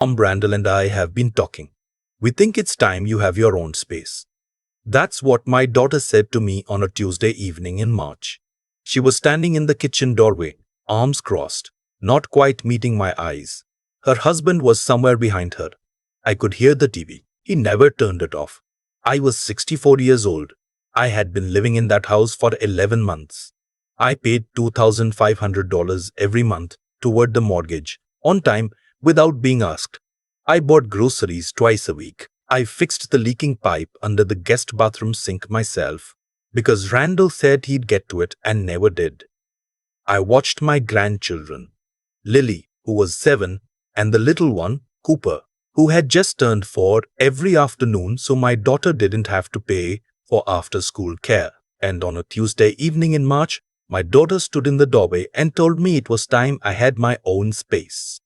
Randall and I have been talking. We think it's time you have your own space. That's what my daughter said to me on a Tuesday evening in March. She was standing in the kitchen doorway, arms crossed, not quite meeting my eyes. Her husband was somewhere behind her. I could hear the TV. He never turned it off. I was 64 years old. I had been living in that house for 11 months. I paid $2,500 every month toward the mortgage, on time, without being asked. I bought groceries twice a week. I fixed the leaking pipe under the guest bathroom sink myself because Randall said he'd get to it and never did. I watched my grandchildren, Lily, who was 7, and the little one, Cooper, who had just turned 4, every afternoon so my daughter didn't have to pay for after-school care. And on a Tuesday evening in March, my daughter stood in the doorway and told me it was time I had my own space.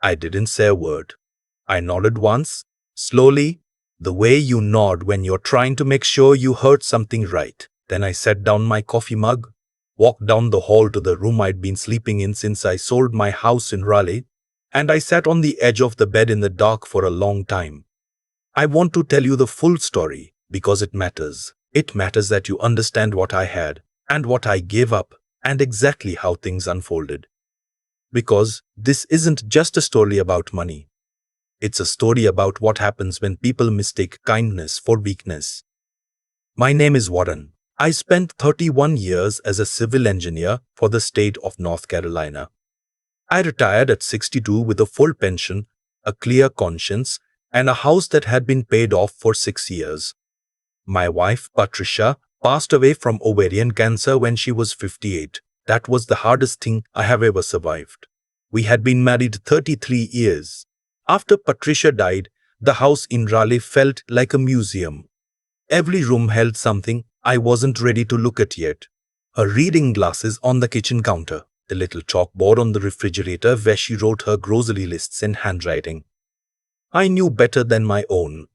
I didn't say a word. I nodded once, slowly, the way you nod when you're trying to make sure you heard something right. Then I set down my coffee mug, walked down the hall to the room I'd been sleeping in since I sold my house in Raleigh, and I sat on the edge of the bed in the dark for a long time. I want to tell you the full story because it matters. It matters that you understand what I had and what I gave up and exactly how things unfolded. Because this isn't just a story about money. It's a story about what happens when people mistake kindness for weakness. My name is Warren. I spent 31 years as a civil engineer for the state of North Carolina. I retired at 62 with a full pension, a clear conscience, and a house that had been paid off for 6 years. My wife, Patricia, passed away from ovarian cancer when she was 58. That was the hardest thing I have ever survived. We had been married 33 years. After Patricia died, the house in Raleigh felt like a museum. Every room held something I wasn't ready to look at yet. Her reading glasses on the kitchen counter, the little chalkboard on the refrigerator where she wrote her grocery lists in handwriting. I knew better than my own.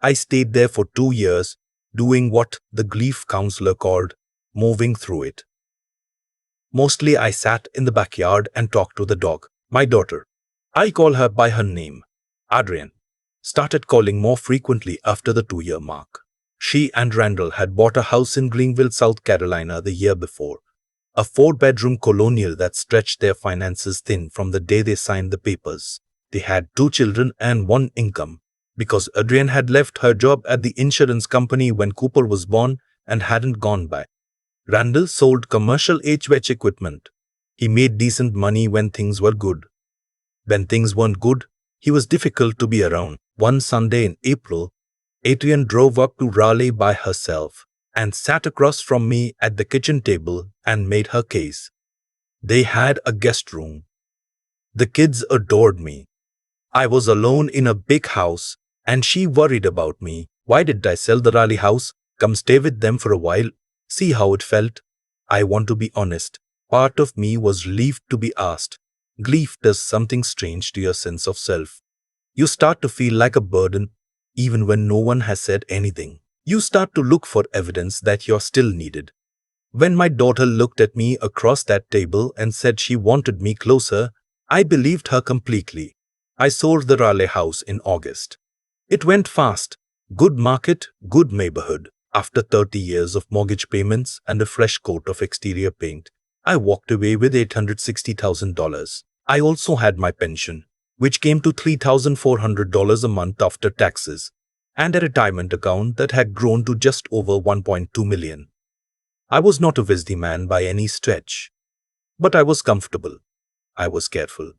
I stayed there for 2 years, doing what the grief counselor called moving through it. Mostly I sat in the backyard and talked to the dog, my daughter. I call her by her name, Adrian. Started calling more frequently after the 2-year mark. She and Randall had bought a house in Greenville, South Carolina the year before. A 4-bedroom colonial that stretched their finances thin from the day they signed the papers. They had 2 children and 1 income, because Adrian had left her job at the insurance company when Cooper was born and hadn't gone back. Randall sold commercial HVAC equipment. He made decent money when things were good. When things weren't good, he was difficult to be around. One Sunday in April, Adrian drove up to Raleigh by herself and sat across from me at the kitchen table and made her case. They had a guest room. The kids adored me. I was alone in a big house, and she worried about me. Why did I sell the Raleigh house? Come stay with them for a while, see how it felt. I want to be honest. Part of me was relieved to be asked. Grief does something strange to your sense of self. You start to feel like a burden, even when no one has said anything. You start to look for evidence that you're still needed. When my daughter looked at me across that table and said she wanted me closer, I believed her completely. I sold the Raleigh house in August. It went fast. Good market, good neighborhood. After 30 years of mortgage payments and a fresh coat of exterior paint, I walked away with $860,000. I also had my pension, which came to $3,400 a month after taxes, and a retirement account that had grown to just over $1.2 million. I was not a wealthy man by any stretch, but I was comfortable. I was careful,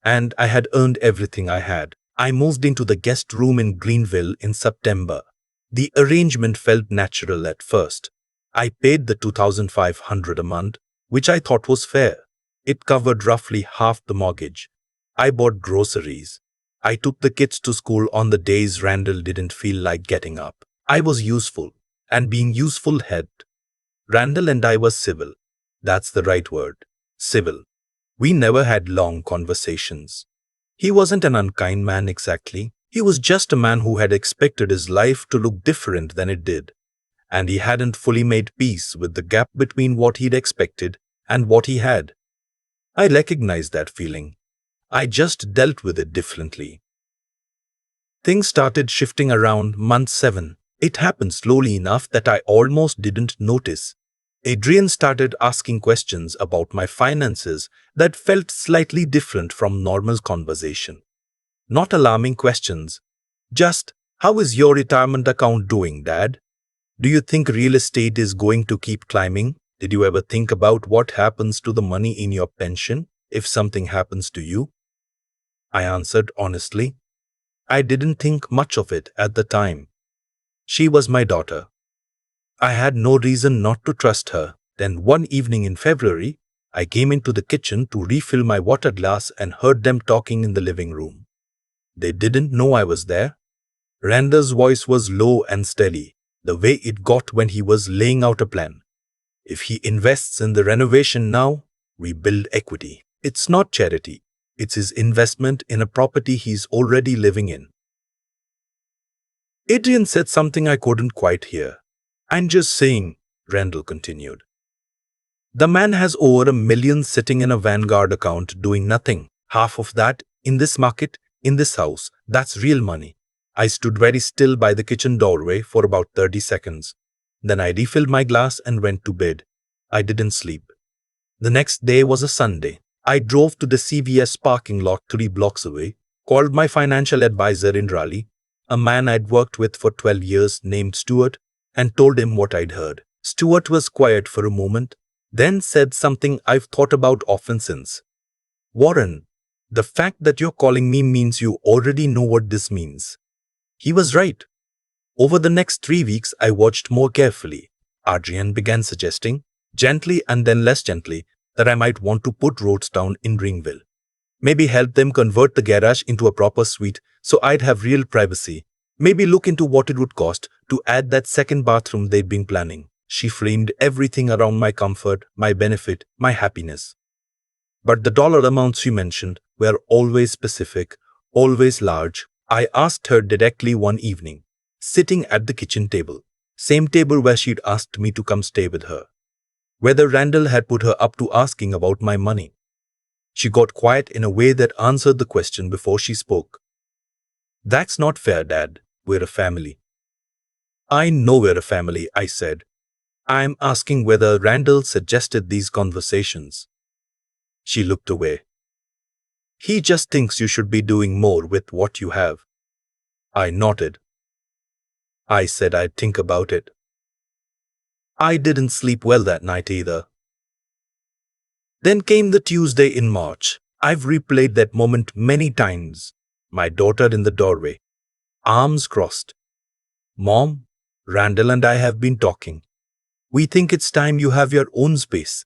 and I had earned everything I had. I moved into the guest room in Greenville in September. The arrangement felt natural at first. I paid the $2,500 a month, which I thought was fair. It covered roughly half the mortgage. I bought groceries. I took the kids to school on the days Randall didn't feel like getting up. I was useful, and being useful helped. Randall and I were civil. That's the right word. Civil. We never had long conversations. He wasn't an unkind man exactly. He was just a man who had expected his life to look different than it did. And he hadn't fully made peace with the gap between what he'd expected and what he had. I recognized that feeling. I just dealt with it differently. Things started shifting around month 7. It happened slowly enough that I almost didn't notice. Adrian started asking questions about my finances that felt slightly different from normal conversation. Not alarming questions, just, "How is your retirement account doing, Dad? Do you think real estate is going to keep climbing? Did you ever think about what happens to the money in your pension if something happens to you?" I answered honestly, I didn't think much of it at the time. She was my daughter. I had no reason not to trust her. Then one evening in February, I came into the kitchen to refill my water glass and heard them talking in the living room. They didn't know I was there. Randall's voice was low and steady, the way it got when he was laying out a plan. If he invests in the renovation now, we build equity. It's not charity. It's his investment in a property he's already living in. Adrian said something I couldn't quite hear. "I'm just saying," Randall continued. "The man has over $1 million sitting in a Vanguard account doing nothing. Half of that in this market, in this house. That's real money." I stood very still by the kitchen doorway for about 30 seconds. Then I refilled my glass and went to bed. I didn't sleep. The next day was a Sunday. I drove to the CVS parking lot 3 blocks away, called my financial advisor in Raleigh, a man I'd worked with for 12 years named Stuart, and told him what I'd heard. Stuart was quiet for a moment, then said something I've thought about often since. "Warren, the fact that you're calling me means you already know what this means." He was right. Over the next 3 weeks, I watched more carefully. Adrian began suggesting, gently and then less gently, that I might want to put roads down in Ringville. Maybe help them convert the garage into a proper suite so I'd have real privacy. Maybe look into what it would cost to add that second bathroom they'd been planning. She framed everything around my comfort, my benefit, my happiness. But the dollar amounts she mentioned were always specific, always large. I asked her directly one evening, sitting at the kitchen table, same table where she'd asked me to come stay with her, whether Randall had put her up to asking about my money. She got quiet in a way that answered the question before she spoke. "That's not fair, Dad. We're a family." "I know we're a family," I said. "I'm asking whether Randall suggested these conversations." She looked away. "He just thinks you should be doing more with what you have." I nodded. I said I'd think about it. I didn't sleep well that night either. Then came the Tuesday in March. I've replayed that moment many times. My daughter in the doorway, arms crossed. "Mom, Randall and I have been talking. We think it's time you have your own space."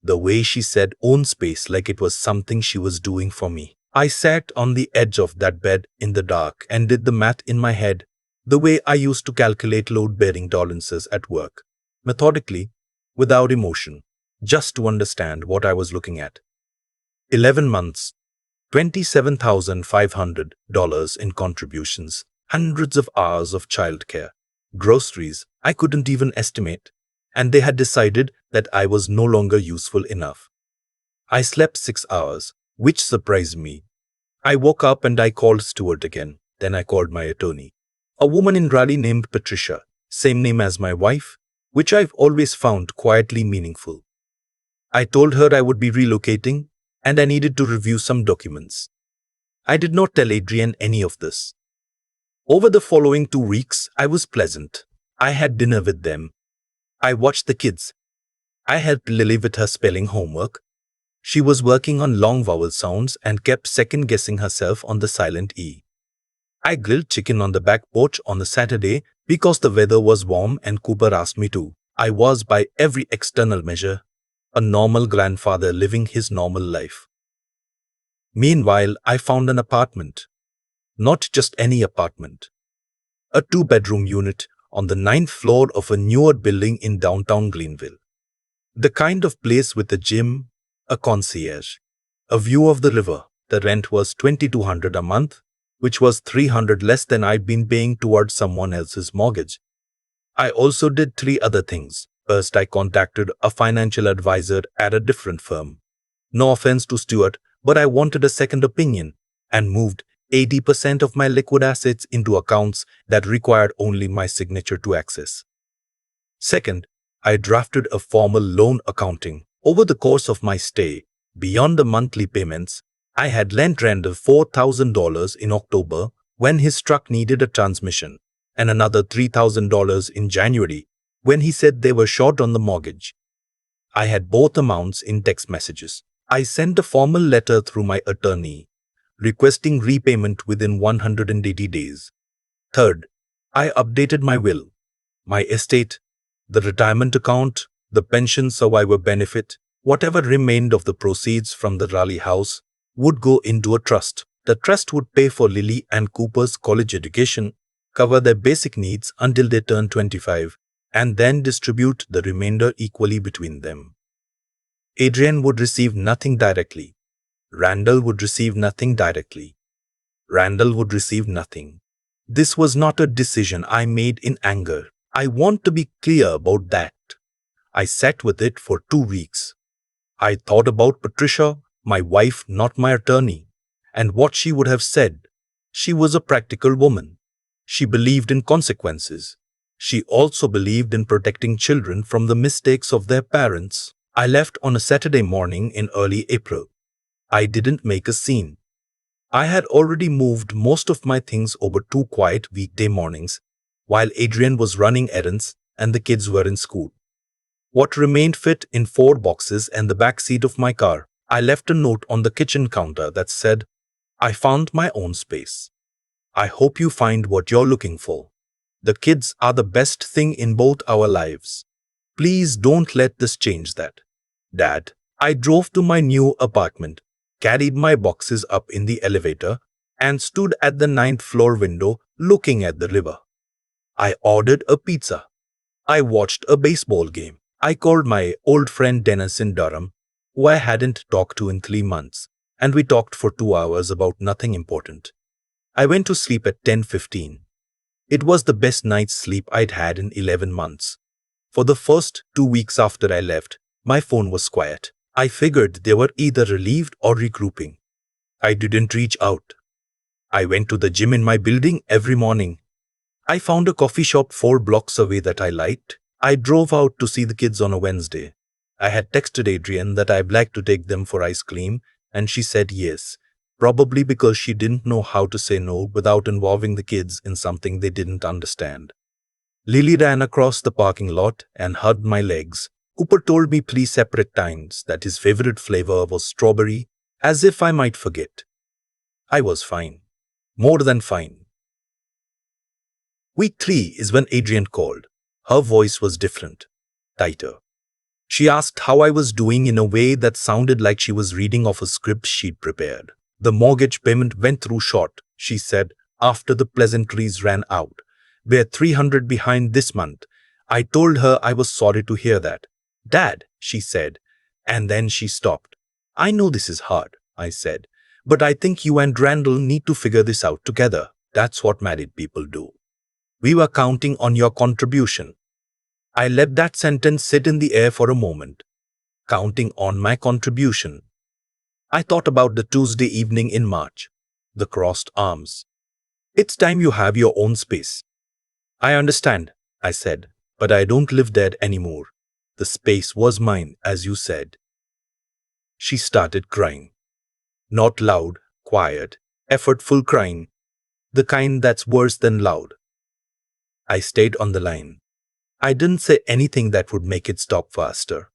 The way she said own space like it was something she was doing for me. I sat on the edge of that bed in the dark and did the math in my head, the way I used to calculate load-bearing tolerances at work, methodically, without emotion, just to understand what I was looking at. 11 months, $27,500 in contributions, hundreds of hours of childcare, groceries I couldn't even estimate, and they had decided that I was no longer useful enough. I slept 6 hours, which surprised me. I woke up and I called Stuart again. Then I called my attorney, a woman in Raleigh named Patricia, same name as my wife, which I've always found quietly meaningful. I told her I would be relocating and I needed to review some documents. I did not tell Adrian any of this. Over the following 2 weeks, I was pleasant. I had dinner with them. I watched the kids. I helped Lily with her spelling homework. She was working on long vowel sounds and kept second-guessing herself on the silent E. I grilled chicken on the back porch on a Saturday because the weather was warm and Cooper asked me to. I was, by every external measure, a normal grandfather living his normal life. Meanwhile, I found an apartment. Not just any apartment. A 2-bedroom unit on the 9th floor of a newer building in downtown Greenville. The kind of place with a gym, a concierge, a view of the river. The rent was $2,200 a month, which was $300 less than I'd been paying towards someone else's mortgage. I also did 3 other things. First, I contacted a financial advisor at a different firm. No offense to Stuart, but I wanted a second opinion and moved 80% of my liquid assets into accounts that required only my signature to access. Second, I drafted a formal loan accounting. Over the course of my stay, beyond the monthly payments, I had lent Randall $4,000 in October when his truck needed a transmission, and another $3,000 in January when he said they were short on the mortgage. I had both amounts in text messages. I sent a formal letter through my attorney requesting repayment within 180 days. Third, I updated my will, my estate, the retirement account, the pension survivor benefit, whatever remained of the proceeds from the Raleigh house would go into a trust. The trust would pay for Lily and Cooper's college education, cover their basic needs until they turn 25, and then distribute the remainder equally between them. Adrian would receive nothing directly. Randall would receive nothing directly. Randall would receive nothing. This was not a decision I made in anger. I want to be clear about that. I sat with it for 2 weeks. I thought about Patricia, my wife, not my attorney, and what she would have said. She was a practical woman. She believed in consequences. She also believed in protecting children from the mistakes of their parents. I left on a Saturday morning in early April. I didn't make a scene. I had already moved most of my things over 2 quiet weekday mornings, while Adrian was running errands and the kids were in school. What remained fit in 4 boxes and the back seat of my car. I left a note on the kitchen counter that said, "I found my own space. I hope you find what you're looking for. The kids are the best thing in both our lives. Please don't let this change that. Dad." I drove to my new apartment, carried my boxes up in the elevator, and stood at the 9th floor window looking at the river. I ordered a pizza. I watched a baseball game. I called my old friend Dennis in Durham, who I hadn't talked to in 3 months, and we talked for 2 hours about nothing important. I went to sleep at 10:15. It was the best night's sleep I'd had in 11 months. For the first 2 weeks after I left, my phone was quiet. I figured they were either relieved or regrouping. I didn't reach out. I went to the gym in my building every morning. I found a coffee shop 4 blocks away that I liked. I drove out to see the kids on a Wednesday. I had texted Adrian that I'd like to take them for ice cream, and she said yes, probably because she didn't know how to say no without involving the kids in something they didn't understand. Lily ran across the parking lot and hugged my legs. Cooper told me 3 separate times that his favorite flavor was strawberry, as if I might forget. I was fine. More than fine. Week 3 is when Adrian called. Her voice was different, tighter. She asked how I was doing in a way that sounded like she was reading off a script she'd prepared. The mortgage payment went through short, she said, after the pleasantries ran out. We're $300 behind this month. I told her I was sorry to hear that. Dad, she said, and then she stopped. I know this is hard, I said, but I think you and Randall need to figure this out together. That's what married people do. We were counting on your contribution. I let that sentence sit in the air for a moment. Counting on my contribution. I thought about the Tuesday evening in March. The crossed arms. It's time you have your own space. I understand, I said, but I don't live there anymore. The space was mine, as you said. She started crying. Not loud, quiet, effortful crying. The kind that's worse than loud. I stayed on the line. I didn't say anything that would make it stop faster.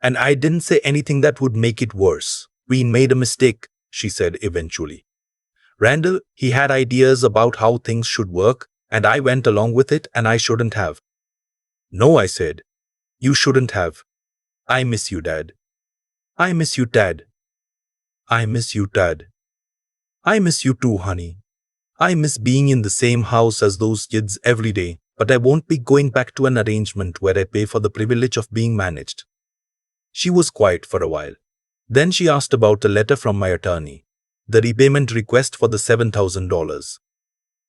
And I didn't say anything that would make it worse. We made a mistake, she said eventually. Randall, he had ideas about how things should work, and I went along with it, and I shouldn't have. No, I said. You shouldn't have. I miss you, Dad. I miss you, Dad. I miss you, Dad. I miss you too, honey. I miss being in the same house as those kids every day, but I won't be going back to an arrangement where I pay for the privilege of being managed. She was quiet for a while. Then she asked about a letter from my attorney, the repayment request for the $7,000.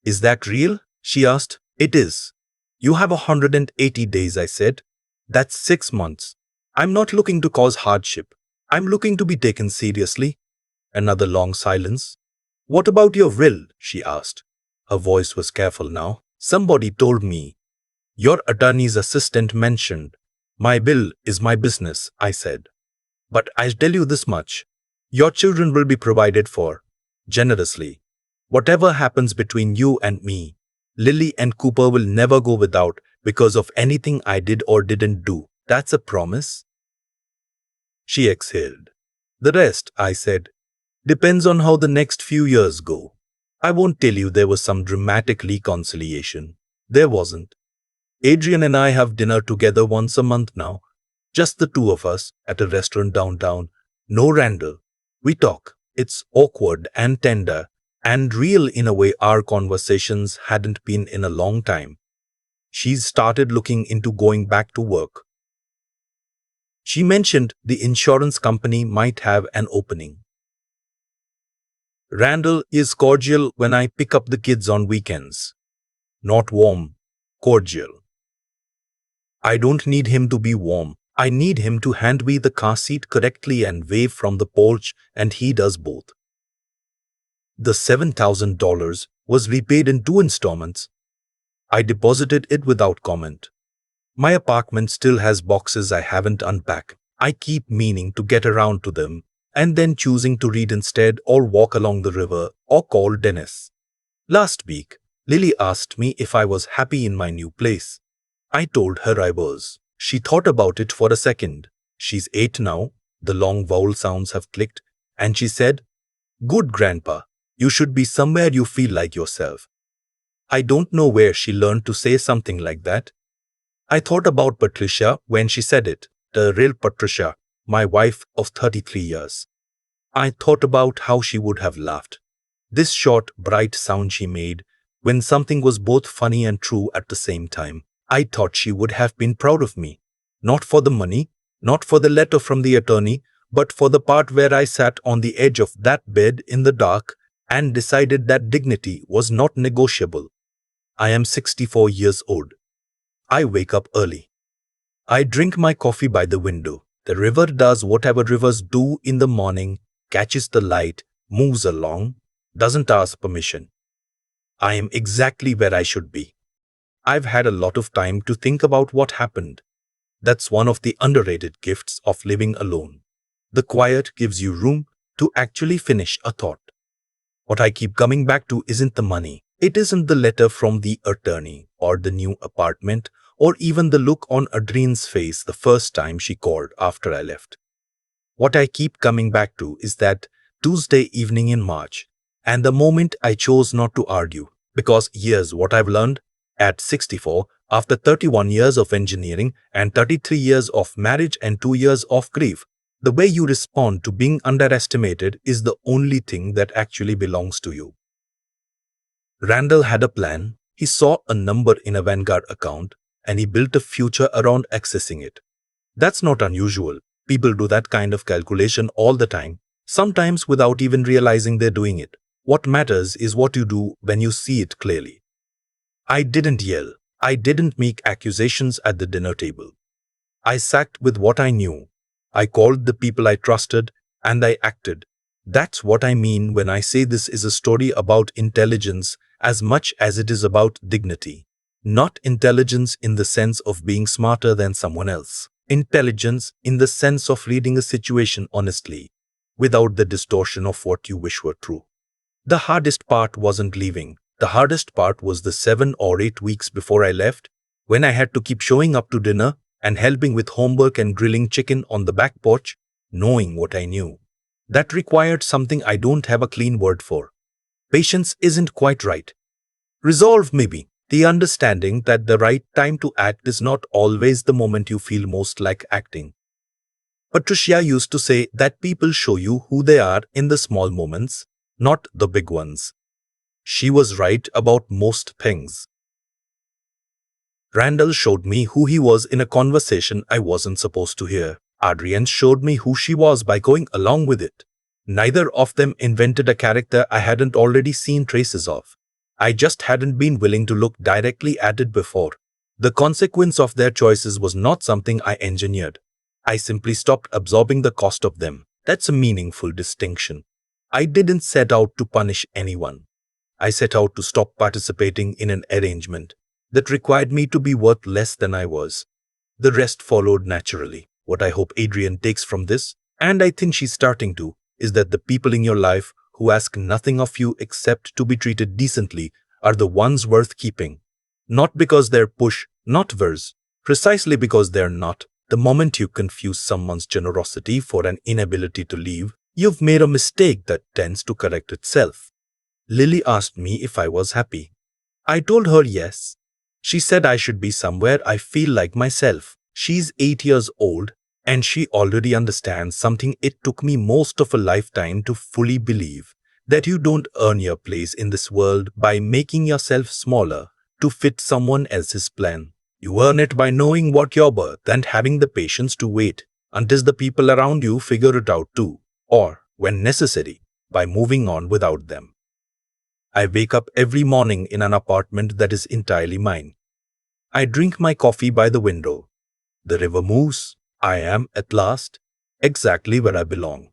Is that real? She asked. It is. You have 180 days, I said. That's 6 months. I'm not looking to cause hardship. I'm looking to be taken seriously. Another long silence. What about your will? She asked. Her voice was careful now. Somebody told me. Your attorney's assistant mentioned. My will is my business, I said. But I tell you this much. Your children will be provided for. Generously. Whatever happens between you and me, Lily and Cooper will never go without because of anything I did or didn't do. That's a promise? She exhaled. The rest, I said, depends on how the next few years go. I won't tell you there was some dramatic reconciliation. There wasn't. Adrian and I have dinner together once a month now. Just the two of us at a restaurant downtown. No Randall. We talk. It's awkward and tender and real in a way our conversations hadn't been in a long time. She's started looking into going back to work. She mentioned the insurance company might have an opening. Randall is cordial when I pick up the kids on weekends. Not warm, cordial. I don't need him to be warm. I need him to hand me the car seat correctly and wave from the porch, and he does both. The $7,000 was repaid in 2 installments. I deposited it without comment. My apartment still has boxes I haven't unpacked. I keep meaning to get around to them, and then choosing to read instead or walk along the river or call Dennis. Last week, Lily asked me if I was happy in my new place. I told her I was. She thought about it for a second. She's 8 now, the long vowel sounds have clicked, and she said, "Good, Grandpa, you should be somewhere you feel like yourself." I don't know where she learned to say something like that. I thought about Patricia when she said it, the real Patricia, my wife of 33 years. I thought about how she would have laughed. This short, bright sound she made when something was both funny and true at the same time. I thought she would have been proud of me. Not for the money, not for the letter from the attorney, but for the part where I sat on the edge of that bed in the dark and decided that dignity was not negotiable. I am 64 years old. I wake up early. I drink my coffee by the window. The river does whatever rivers do in the morning, catches the light, moves along, doesn't ask permission. I am exactly where I should be. I've had a lot of time to think about what happened. That's one of the underrated gifts of living alone. The quiet gives you room to actually finish a thought. What I keep coming back to isn't the money. It isn't the letter from the attorney or the new apartment or even the look on Adrienne's face the first time she called after I left. What I keep coming back to is that Tuesday evening in March and the moment I chose not to argue, because here's what I've learned. At 64, after 31 years of engineering and 33 years of marriage and 2 years of grief, the way you respond to being underestimated is the only thing that actually belongs to you. Randall had a plan. He saw a number in a Vanguard account and he built a future around accessing it. That's not unusual. People do that kind of calculation all the time, sometimes without even realizing they're doing it. What matters is what you do when you see it clearly. I didn't yell. I didn't make accusations at the dinner table. I sat with what I knew. I called the people I trusted, and I acted. That's what I mean when I say this is a story about intelligence as much as it is about dignity. Not intelligence in the sense of being smarter than someone else. Intelligence in the sense of reading a situation honestly, without the distortion of what you wish were true. The hardest part wasn't leaving. The hardest part was the 7 or 8 weeks before I left, when I had to keep showing up to dinner and helping with homework and grilling chicken on the back porch, knowing what I knew. That required something I don't have a clean word for. Patience isn't quite right. Resolve maybe. The understanding that the right time to act is not always the moment you feel most like acting. Patricia used to say that people show you who they are in the small moments, not the big ones. She was right about most things. Randall showed me who he was in a conversation I wasn't supposed to hear. Adrienne showed me who she was by going along with it. Neither of them invented a character I hadn't already seen traces of. I just hadn't been willing to look directly at it before. The consequence of their choices was not something I engineered. I simply stopped absorbing the cost of them. That's a meaningful distinction. I didn't set out to punish anyone. I set out to stop participating in an arrangement that required me to be worth less than I was. The rest followed naturally. What I hope Adrian takes from this, and I think she's starting to, is that the people in your life who ask nothing of you except to be treated decently are the ones worth keeping. Not because they're push, not vers, precisely because they're not. The moment you confuse someone's generosity for an inability to leave, you've made a mistake that tends to correct itself. Lily asked me if I was happy. I told her yes. She said I should be somewhere I feel like myself. She's 8 years old and she already understands something it took me most of a lifetime to fully believe, that you don't earn your place in this world by making yourself smaller to fit someone else's plan. You earn it by knowing what you're worth and having the patience to wait until the people around you figure it out too, or, when necessary, by moving on without them. I wake up every morning in an apartment that is entirely mine. I drink my coffee by the window. The river moves. I am, at last, exactly where I belong.